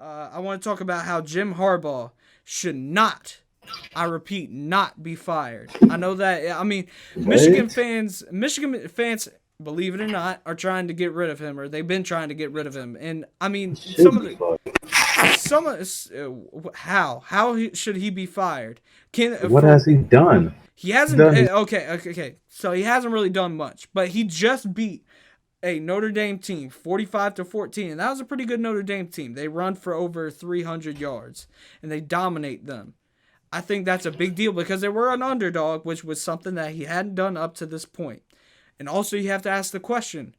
I want to talk about how Jim Harbaugh should not, I repeat, not be fired. I know that. I mean, What? Michigan fans, believe it or not, are trying to get rid of him, or they've been trying to get rid of him. And I He mean, should be fucked. should he be fired? Can What for has he done? He hasn't. Done his Okay. So he hasn't really done much, but he just beat a Notre Dame team 45-14, and that was a pretty good Notre Dame team. They run for over 300 yards and they dominate them. I think that's a big deal because they were an underdog, which was something that he hadn't done up to this point. And also, you have to ask the question: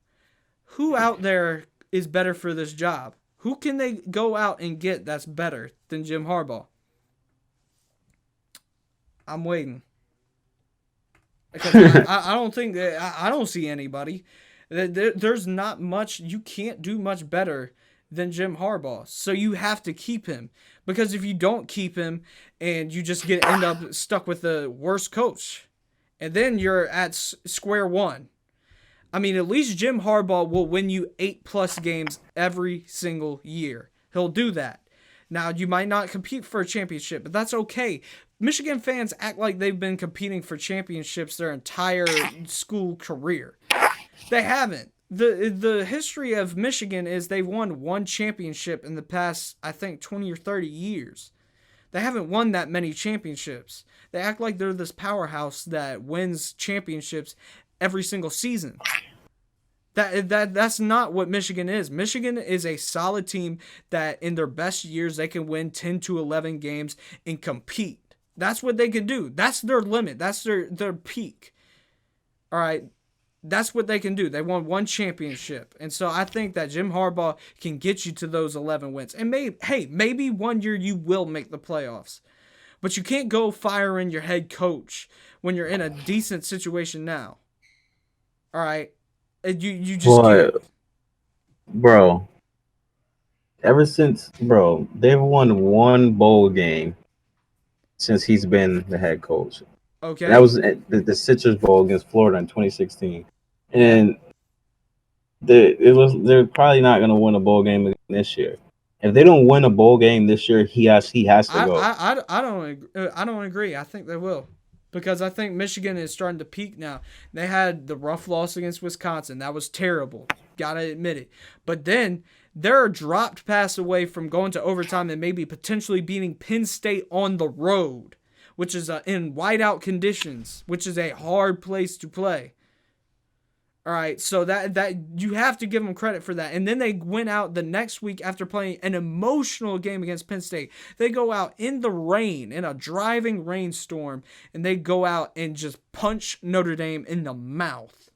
who out there is better for this job? Who can they go out and get that's better than Jim Harbaugh? I'm waiting because I don't think that I don't see anybody. There's not much. You can't do much better than Jim Harbaugh. So you have to keep him because if you don't keep him and you just get end up stuck with the worst coach, and then you're at square one. I mean, at least Jim Harbaugh will win you 8+ games every single year. He'll do that. Now, you might not compete for a championship, but that's okay. Michigan fans act like they've been competing for championships their entire school career. They haven't. The history of Michigan is they've won one championship in the past, I think, 20 or 30 years. They haven't won that many championships. They act like they're this powerhouse that wins championships every single season. That's not what Michigan is. Michigan is a solid team that in their best years they can win 10 to 11 games and compete. That's what they can do. That's their limit. That's their peak. All right. That's what they can do. They won one championship. And so I think that Jim Harbaugh can get you to those 11 wins. And maybe one year you will make the playoffs. But you can't go firing your head coach when you're in a decent situation now. All right? You just boy, can't. bro. Ever since, bro, they've won one bowl game since he's been the head coach. And that Okay? was at the Citrus Bowl against Florida in 2016. Yeah. And they're probably not going to win a bowl game again this year. If they don't win a bowl game this year, he has to go. I don't agree. I think they will. Because I think Michigan is starting to peak now. They had the rough loss against Wisconsin. That was terrible. Gotta admit it. But then they're a dropped pass away from going to overtime and maybe potentially beating Penn State on the road, which is in whiteout conditions, which is a hard place to play. All right, so that you have to give them credit for that. And then they went out the next week after playing an emotional game against Penn State. They go out in the rain, in a driving rainstorm, and they go out and just punch Notre Dame in the mouth.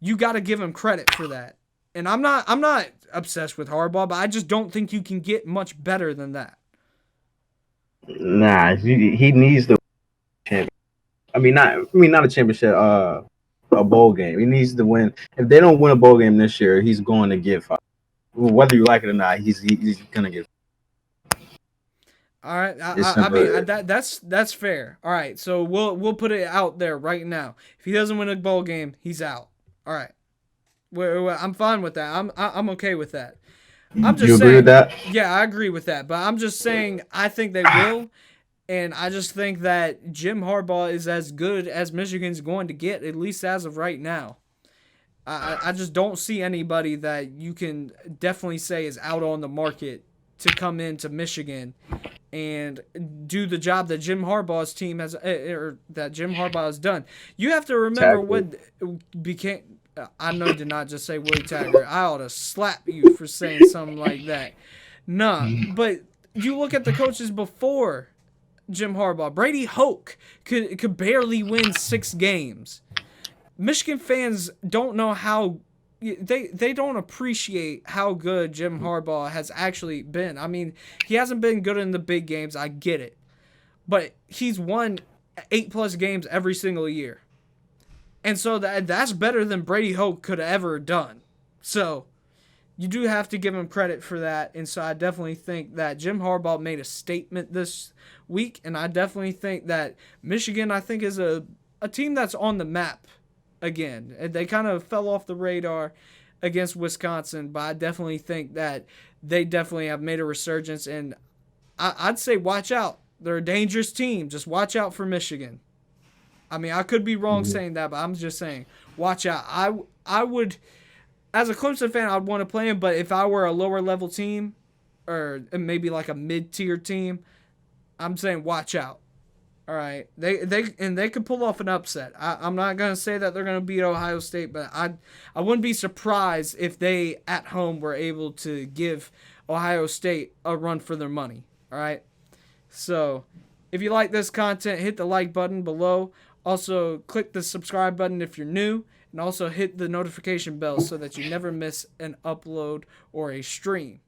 You got to give them credit for that. And I'm not obsessed with Harbaugh, but I just don't think you can get much better than that. Nah, he needs the champion. I mean not a championship. A bowl game. He needs to win. If they don't win a bowl game this year, he's going to get fired. Whether you like it or not, he's gonna get. All right, It's I mean simple. that's fair. All right, so we'll put it out there right now. If he doesn't win a bowl game, he's out. All right, I'm fine with that. I'm okay with that. I'm You just agree with saying, that? yeah, I agree with that. But I'm just saying, I think they will, and I just think that Jim Harbaugh is as good as Michigan's going to get, at least as of right now. I just don't see anybody that you can definitely say is out on the market to come into Michigan and do the job that Jim Harbaugh's team has, or that Jim Harbaugh has done. You have to remember Exactly. what became. I know, did not just say Willie Taggart. I ought to slap you for saying something like that. Nah, but you look at the coaches before Jim Harbaugh. Brady Hoke could barely win 6 games. Michigan fans don't know how they don't appreciate how good Jim Harbaugh has actually been. I mean, he hasn't been good in the big games. I get it, but he's won 8+ games every single year, and so that's better than Brady Hoke could have ever done. So you do have to give him credit for that. And so I definitely think that Jim Harbaugh made a statement this week, and I definitely think that Michigan, I think, is a team that's on the map again. They kind of fell off the radar against Wisconsin, but I definitely think that they definitely have made a resurgence, and I'd say watch out. They're a dangerous team. Just watch out for Michigan. I mean, I could be wrong Mhm. saying that, but I'm just saying, watch out. I would, as a Clemson fan, I'd want to play him, but if I were a lower level team, or maybe like a mid tier team, I'm saying watch out. All right, they could pull off an upset. I'm not gonna say that they're gonna beat Ohio State, but I wouldn't be surprised if they at home were able to give Ohio State a run for their money. All right, so if you like this content, hit the like button below. Also, click the subscribe button if you're new, and also hit the notification bell so that you never miss an upload or a stream.